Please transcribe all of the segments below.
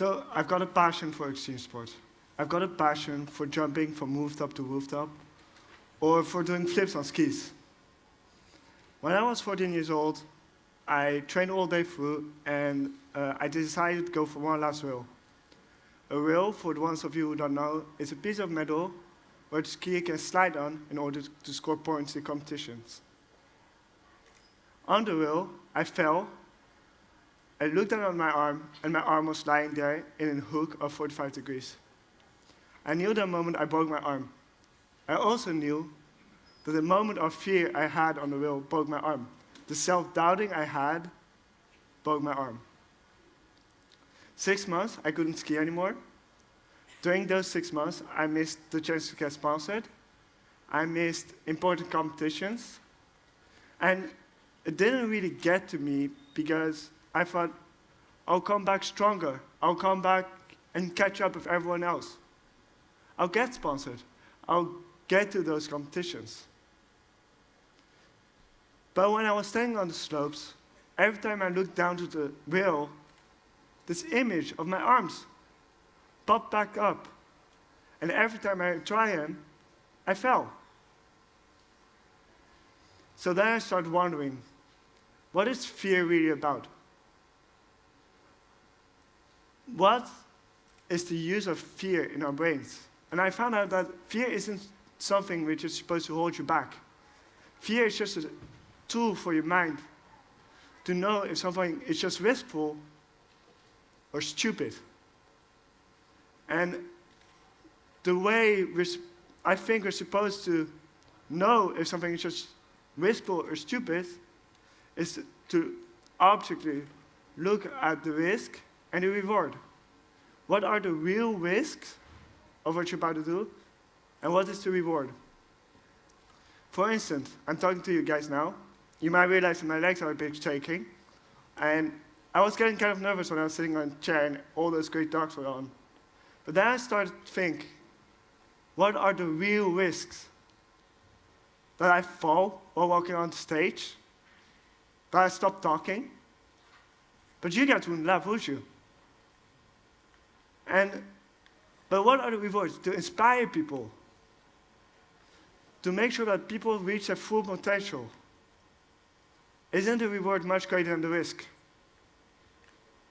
So I've got a passion for extreme sports. I've got a passion for jumping from rooftop to rooftop, or for doing flips on skis. When I was 14 years old, I trained all day through, and I decided to go for one last rail. A rail, for the ones of you who don't know, is a piece of metal where the skier can slide on in order to score points in competitions. On the rail, I fell. I looked down on my arm, and my arm was lying there in a hook of 45 degrees. I knew the moment I broke my arm. I also knew that the moment of fear I had on the rail broke my arm. The self-doubting I had broke my arm. 6 months, I couldn't ski anymore. During those 6 months, I missed the chance to get sponsored. I missed important competitions. And it didn't really get to me because I thought, I'll come back stronger. I'll come back and catch up with everyone else. I'll get sponsored. I'll get to those competitions. But when I was standing on the slopes, every time I looked down to the rail, this image of my arms popped back up. And every time I tried them, I fell. So then I started wondering, what is fear really about? What is the use of fear in our brains? And I found out that fear isn't something which is supposed to hold you back. Fear is just a tool for your mind to know if something is just wistful or stupid. And the way I think we're supposed to know if something is just wistful or stupid is to objectively look at the risk and the reward. What are the real risks of what you're about to do, and what is the reward? For instance, I'm talking to you guys now. You might realize that my legs are a bit shaking, and I was getting kind of nervous when I was sitting on a chair and all those great dogs were on. But then I started to think, what are the real risks? That I fall while walking on stage? That I stop talking? But you guys wouldn't laugh, would you? But what are the rewards? To inspire people. To make sure that people reach their full potential. Isn't the reward much greater than the risk?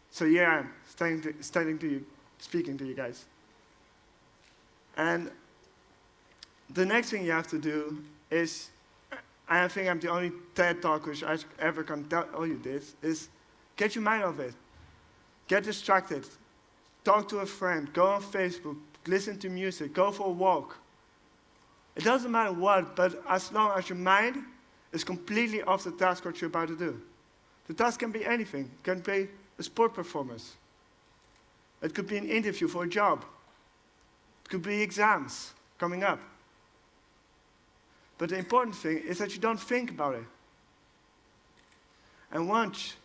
So here I am, standing to you, speaking to you guys. And the next thing you have to do is, I think I'm the only TED Talk which I ever can tell you this, is get your mind off it. Get distracted. Talk to a friend. Go on Facebook. Listen to music. Go for a walk. It doesn't matter what, but as long as your mind is completely off the task what you're about to do. The task can be anything. It can be a sport performance. It could be an interview for a job. It could be exams coming up. But the important thing is that you don't think about it. And once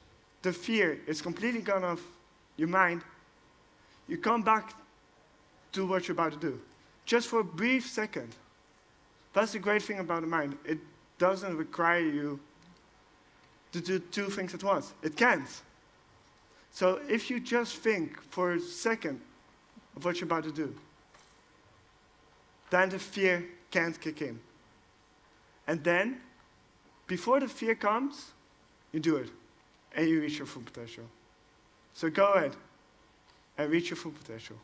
the fear is completely gone off your mind, you come back to what you're about to do. Just for a brief second. That's the great thing about the mind. It doesn't require you to do two things at once. It can't. So if you just think for a second of what you're about to do, then the fear can't kick in. And then, before the fear comes, you do it, and you reach your full potential. So go ahead and reach your full potential.